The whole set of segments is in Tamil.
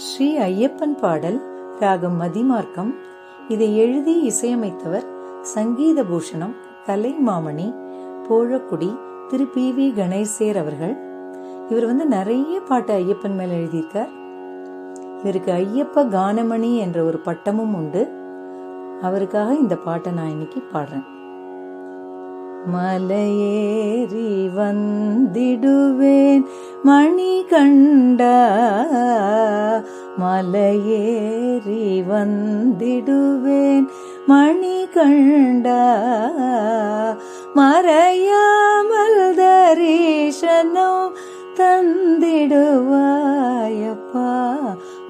ஸ்ரீ ஐயப்பன் பாடல் ராகம் மதிமார்க்கம். இதை எழுதி இசையமைத்தவர் சங்கீத பூஷணம் கலைமாமணி போழக்குடி திரு PV கணேசேர் அவர்கள். இவர் நிறைய பாட்டு ஐயப்பன் மேல எழுதியிருக்கார். இவருக்கு ஐயப்ப கானமணி என்ற ஒரு பட்டமும் உண்டு. அவருக்காக இந்த பாட்டை நான் இன்னைக்கு பாடுறேன். மலையேறி வந்திடுவேன் மணி கண்டா, மலையேறி வந்திடுவேன் மணி கண்டா, மறையாமல் தரிசனம் தந்திடுவாயப்பா,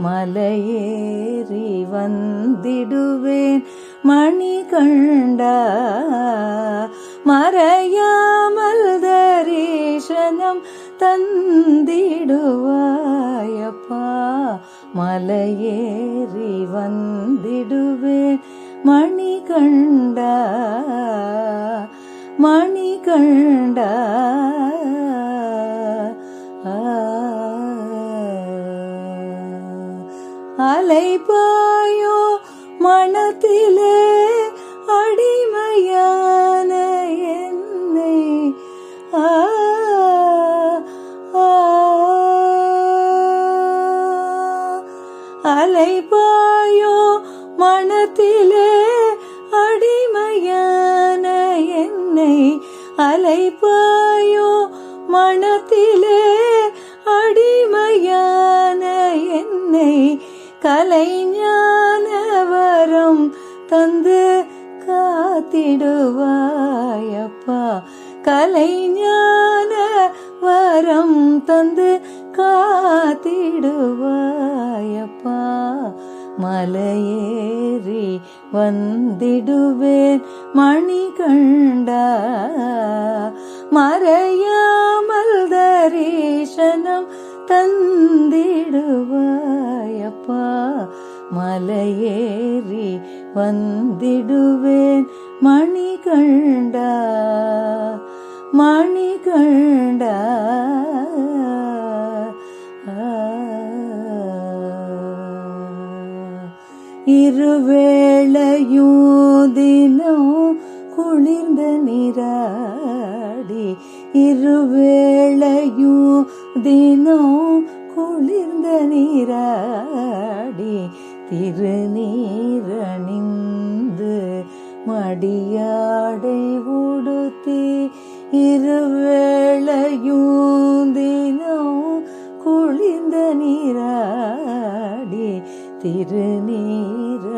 மலையேறி வந்திடுவேன் மணி கண்டா, மறையாமல் தரிசனம் தந்திடுவாயப்பா, மலையேறி வந்திடுவேன் மணி கண்டா, மணி கண்டா. அலைபாயோ மனத்திலே அடிமையான என்னை, அலைபாயோ மனத்திலே அடிமையான என்னை, அலைபாயோ மனத்திலே அடிமையான என்னை, கலைஞான வரம் தந்து காத்திடுவாயப்பா, கலைஞான வரம் தந்து காத்திடுவாயப்பா, மலையேறி வந்திடுவேன் மணி கண்டா, மறையாமல் தரிசனம் தந்திடுவாயப்பா, மலையேறி வந்திடுவேன் மணி கண்டா, மணி கண்டா. இருவேளையும் தினம் குளிர்ந்த நீராடி, இருவேளையும் தினம் குளிர்ந்த நீராடி, திருநீரணிந்து மடியாடை உடுத்தி, இருவேளையும் தினம் குளிர்ந்த நீராடி, திருநீரணிந்து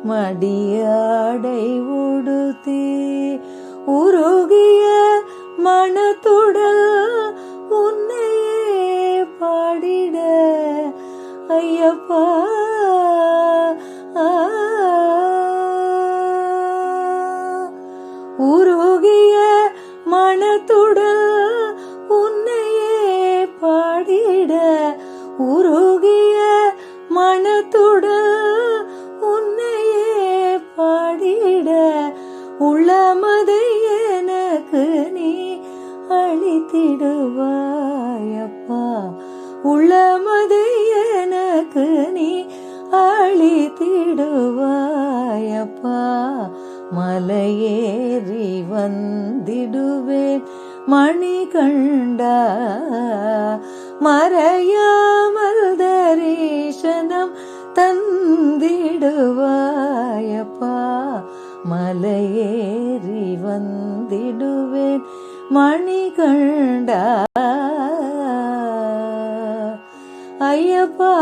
மடியாடை உடுத்தி, உருகிய மனத்துடல் உன்னையே பாடிட ஐயப்பா, உருகிய மனத்துடல் உன்னையே பாடிட, உருகிய மனத்துடல் உன்னையே பாடிட, உள்ளமதை எனக்கு நீ அளித்திடுவாயப்பா, உள்ளமதை எனக்கு நீ அளித்திடுவாயப்பா, மலையேறி வந்திடுவேன் மணி கண்டா, மறையாமல் தரிசனம் தந்திடுவாயப்பா, மலையேறி வந்திடுவேன் மணி கண்டா ஐயப்பா.